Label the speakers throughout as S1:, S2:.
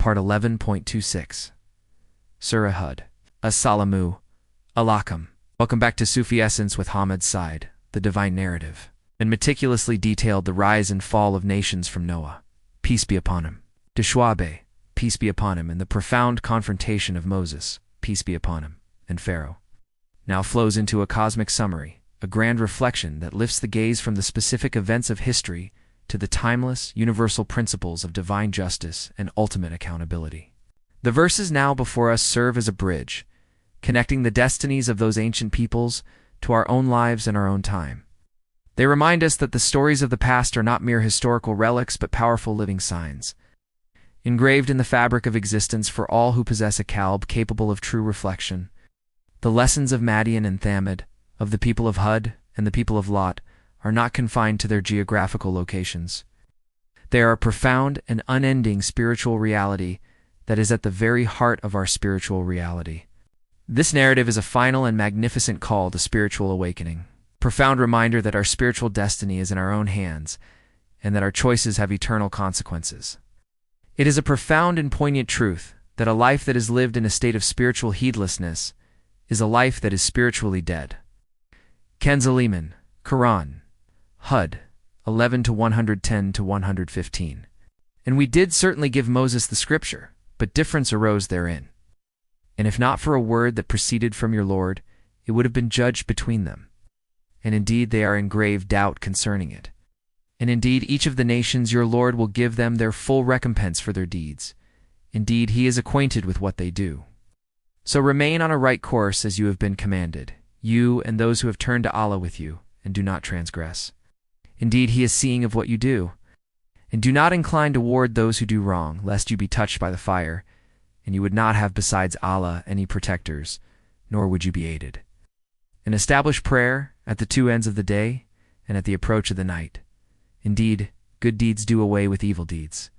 S1: Part 11.26. Surah Hud. As-salamu alaikum. Welcome back to Sufi Essence with Hammad Syed, the divine narrative, and meticulously detailed the rise and fall of nations from Noah, peace be upon him, to Shuaib, peace be upon him, and the profound confrontation of Moses, peace be upon him, and Pharaoh. Now flows into a cosmic summary, a grand reflection that lifts the gaze from the specific events of history to the timeless, universal principles of divine justice and ultimate accountability. The verses now before us serve as a bridge, connecting the destinies of those ancient peoples to our own lives and our own time. They remind us that the stories of the past are not mere historical relics but powerful living signs, engraved in the fabric of existence for all who possess a qalb capable of true reflection. The lessons of Madian and Thamud, of the people of Hud and the people of Lot, are not confined to their geographical locations. They are a profound and unending spiritual reality that is at the very heart of our spiritual reality. This narrative is a final and magnificent call to spiritual awakening, profound reminder that our spiritual destiny is in our own hands and that our choices have eternal consequences. It is a profound and poignant truth that a life that is lived in a state of spiritual heedlessness is a life that is spiritually dead. Kenz Aliman, Quran, Hud, 11-110-115. And we did certainly give Moses the scripture, but difference arose therein. And if not for a word that proceeded from your Lord, it would have been judged between them. And indeed they are in grave doubt concerning it. And indeed each of the nations your Lord will give them their full recompense for their deeds. Indeed he is acquainted with what they do. So remain on a right course as you have been commanded, you and those who have turned to Allah with you, and do not transgress. Indeed he is seeing of what you do. And do not incline toward those who do wrong, lest you be touched by the fire, and you would not have besides Allah any protectors, nor would you be aided. And establish prayer at the two ends of the day and at the approach of the night. Indeed, good deeds do away with evil deeds.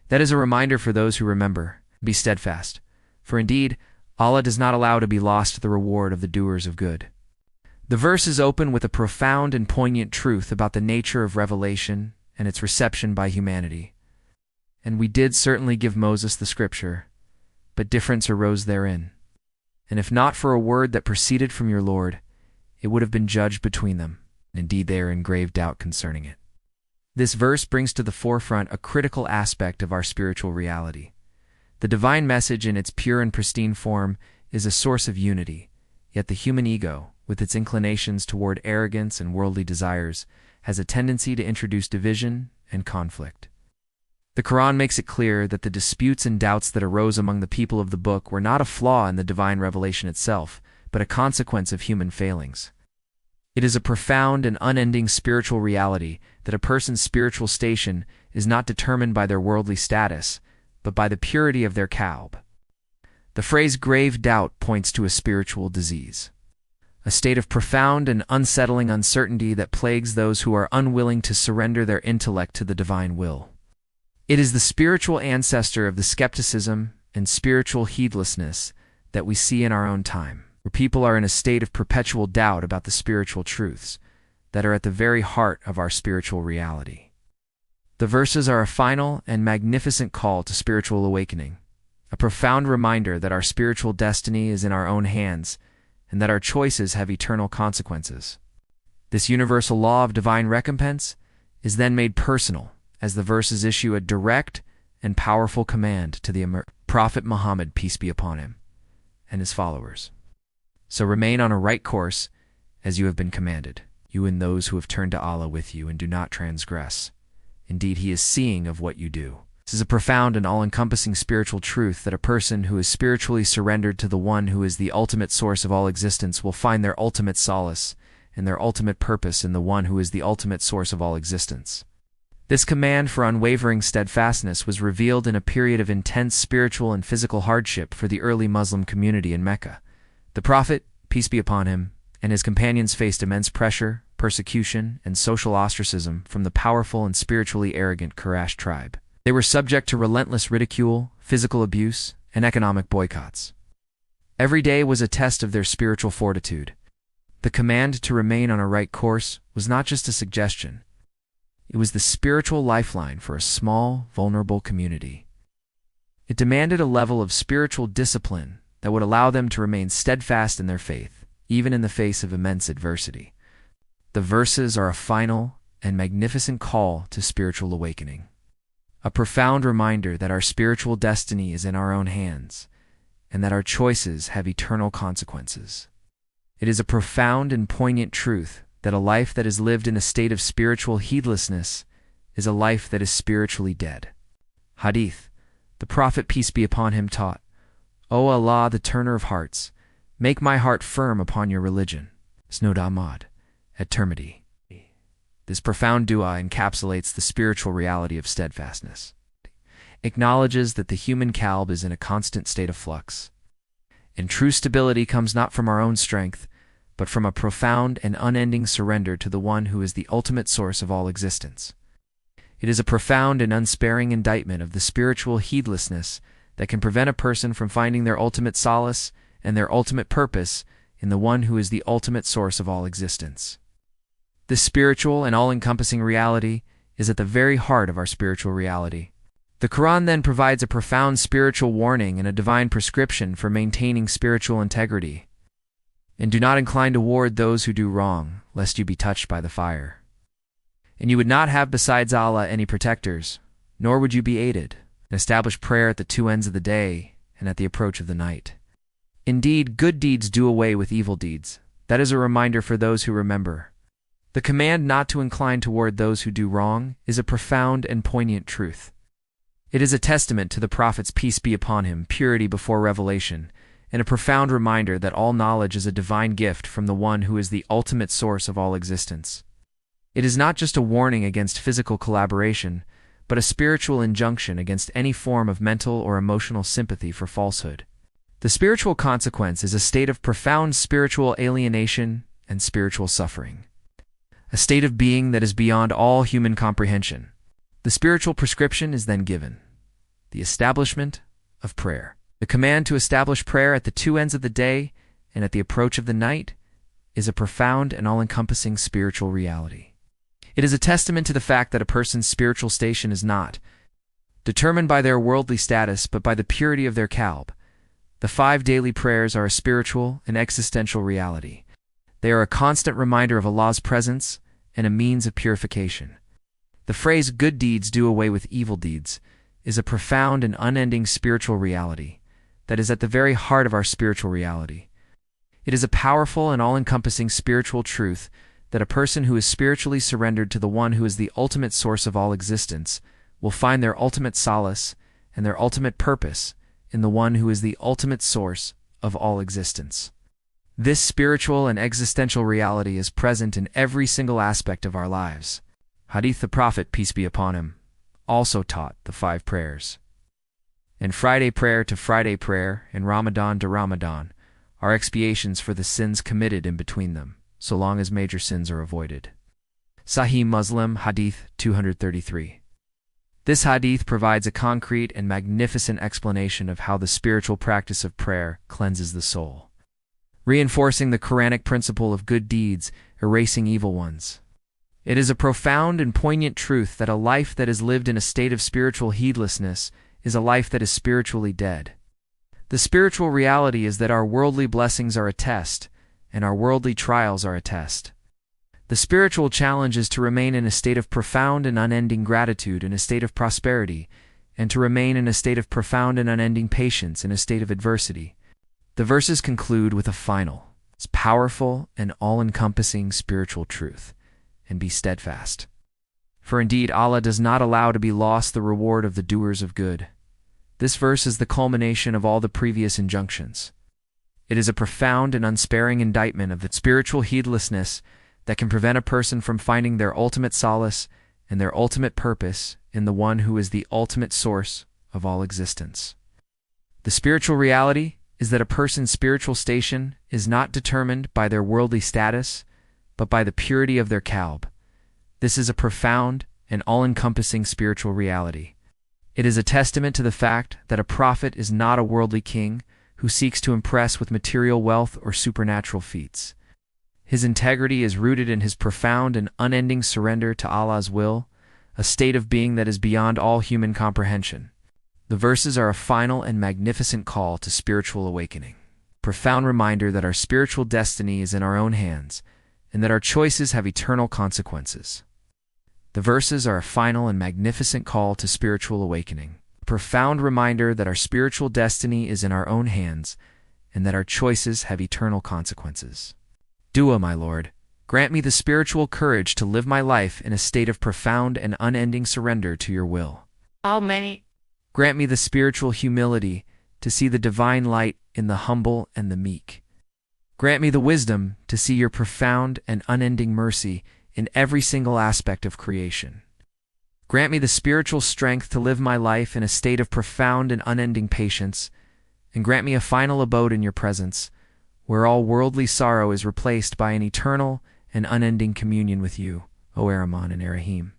S1: That is a reminder for those who remember, be steadfast, for indeed Allah does not allow to be lost the reward of the doers of good. The verse is open with a profound and poignant truth about the nature of revelation and its reception by humanity. And we did certainly give Moses the scripture, but difference arose therein. And if not for a word that proceeded from your Lord, it would have been judged between them. Indeed they are in grave doubt concerning it. This verse brings to the forefront a critical aspect of our spiritual reality. The divine message in its pure and pristine form is a source of unity, yet the human ego, with its inclinations toward arrogance and worldly desires, has a tendency to introduce division and conflict. The Quran makes it clear that the disputes and doubts that arose among the people of the book were not a flaw in the divine revelation itself, but a consequence of human failings. It is a profound and unending spiritual reality that a person's spiritual station is not determined by their worldly status, but by the purity of their qalb. The phrase grave doubt points to a spiritual disease, a state of profound and unsettling uncertainty that plagues those who are unwilling to surrender their intellect to the divine will. It is the spiritual ancestor of the skepticism and spiritual heedlessness that we see in our own time, where people are in a state of perpetual doubt about the spiritual truths that are at the very heart of our spiritual reality. The verses are a final and magnificent call to spiritual awakening, a profound reminder that our spiritual destiny is in our own hands and that our choices have eternal consequences. This universal law of divine recompense is then made personal as the verses issue a direct and powerful command to the Prophet Muhammad, peace be upon him, and his followers. So remain on a right course as you have been commanded, you and those who have turned to Allah with you, and do not transgress. Indeed, he is seeing of what you do. This is a profound and all-encompassing spiritual truth that a person who is spiritually surrendered to the one who is the ultimate source of all existence will find their ultimate solace and their ultimate purpose in the one who is the ultimate source of all existence. This command for unwavering steadfastness was revealed in a period of intense spiritual and physical hardship for the early Muslim community in Mecca. The Prophet, peace be upon him, and his companions faced immense pressure, persecution, and social ostracism from the powerful and spiritually arrogant Quraysh tribe. They were subject to relentless ridicule, physical abuse, and economic boycotts. Every day was a test of their spiritual fortitude. The command to remain on a right course was not just a suggestion. It was the spiritual lifeline for a small, vulnerable community. It demanded a level of spiritual discipline that would allow them to remain steadfast in their faith, even in the face of immense adversity. The verses are a final and magnificent call to spiritual awakening, a profound reminder that our spiritual destiny is in our own hands and that our choices have eternal consequences. It is a profound and poignant truth that a life that is lived in a state of spiritual heedlessness is a life that is spiritually dead. Hadith, the Prophet, peace be upon him, taught, "O Allah, the turner of hearts, make my heart firm upon your religion." Surah Hud, at Tirmidhi. This profound dua encapsulates the spiritual reality of steadfastness. It acknowledges that the human qalb is in a constant state of flux, and true stability comes not from our own strength, but from a profound and unending surrender to the one who is the ultimate source of all existence. It is a profound and unsparing indictment of the spiritual heedlessness that can prevent a person from finding their ultimate solace and their ultimate purpose in the one who is the ultimate source of all existence. This spiritual and all-encompassing reality is at the very heart of our spiritual reality. The Quran then provides a profound spiritual warning and a divine prescription for maintaining spiritual integrity. "And do not incline toward those who do wrong, lest you be touched by the fire. And you would not have besides Allah any protectors, nor would you be aided. And establish prayer at the two ends of the day and at the approach of the night. Indeed, good deeds do away with evil deeds. That is a reminder for those who remember." The command not to incline toward those who do wrong is a profound and poignant truth. It is a testament to the Prophet's, peace be upon him, purity before revelation, and a profound reminder that all knowledge is a divine gift from the one who is the ultimate source of all existence. It is not just a warning against physical collaboration, but a spiritual injunction against any form of mental or emotional sympathy for falsehood. The spiritual consequence is a state of profound spiritual alienation and spiritual suffering, a state of being that is beyond all human comprehension. The spiritual prescription is then given: the establishment of prayer. The command to establish prayer at the two ends of the day and at the approach of the night is a profound and all-encompassing spiritual reality. It is a testament to the fact that a person's spiritual station is not determined by their worldly status, but by the purity of their qalb. The 5 daily prayers are a spiritual and existential reality. They are a constant reminder of Allah's presence and a means of purification. The phrase, "good deeds do away with evil deeds," is a profound and unending spiritual reality that is at the very heart of our spiritual reality. It is a powerful and all-encompassing spiritual truth that a person who is spiritually surrendered to the one who is the ultimate source of all existence will find their ultimate solace and their ultimate purpose in the one who is the ultimate source of all existence. This spiritual and existential reality is present in every single aspect of our lives. Hadith, the Prophet, peace be upon him, also taught the 5 prayers. And Friday prayer to Friday prayer and Ramadan to Ramadan are expiations for the sins committed in between them, so long as major sins are avoided. Sahih Muslim, Hadith 233. This hadith provides a concrete and magnificent explanation of how the spiritual practice of prayer cleanses the soul, reinforcing the Quranic principle of good deeds, erasing evil ones. It is a profound and poignant truth that a life that is lived in a state of spiritual heedlessness is a life that is spiritually dead. The spiritual reality is that our worldly blessings are a test, and our worldly trials are a test. The spiritual challenge is to remain in a state of profound and unending gratitude in a state of prosperity, and to remain in a state of profound and unending patience in a state of adversity. The verses conclude with a final, powerful and all-encompassing spiritual truth: and be steadfast. For indeed Allah does not allow to be lost the reward of the doers of good. This verse is the culmination of all the previous injunctions. It is a profound and unsparing indictment of the spiritual heedlessness that can prevent a person from finding their ultimate solace and their ultimate purpose in the one who is the ultimate source of all existence. The spiritual reality is that a person's spiritual station is not determined by their worldly status, but by the purity of their qalb. This is a profound and all-encompassing spiritual reality. It is a testament to the fact that a prophet is not a worldly king who seeks to impress with material wealth or supernatural feats. His integrity is rooted in his profound and unending surrender to Allah's will, a state of being that is beyond all human comprehension. The verses are a final and magnificent call to spiritual awakening. Profound reminder that our spiritual destiny is in our own hands and that our choices have eternal consequences. The verses are a final and magnificent call to spiritual awakening. A profound reminder that our spiritual destiny is in our own hands and that our choices have eternal consequences. Dua, my Lord, grant me the spiritual courage to live my life in a state of profound and unending surrender to your will.
S2: Amen.
S1: Grant me the spiritual humility to see the divine light in the humble and the meek. Grant me the wisdom to see your profound and unending mercy in every single aspect of creation. Grant me the spiritual strength to live my life in a state of profound and unending patience, and grant me a final abode in your presence, where all worldly sorrow is replaced by an eternal and unending communion with you, O Ar-Rahman and Ar-Rahim.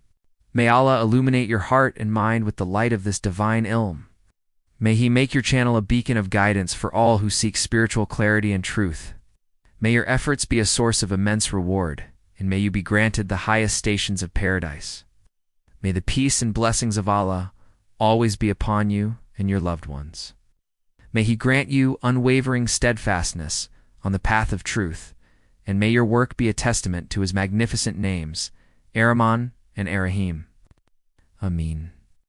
S1: May Allah illuminate your heart and mind with the light of this divine ilm. May He make your channel a beacon of guidance for all who seek spiritual clarity and truth. May your efforts be a source of immense reward, and may you be granted the highest stations of paradise. May the peace and blessings of Allah always be upon you and your loved ones. May He grant you unwavering steadfastness on the path of truth, and may your work be a testament to His magnificent names, Ar-Rahman and Ar-Rahim. Ameen.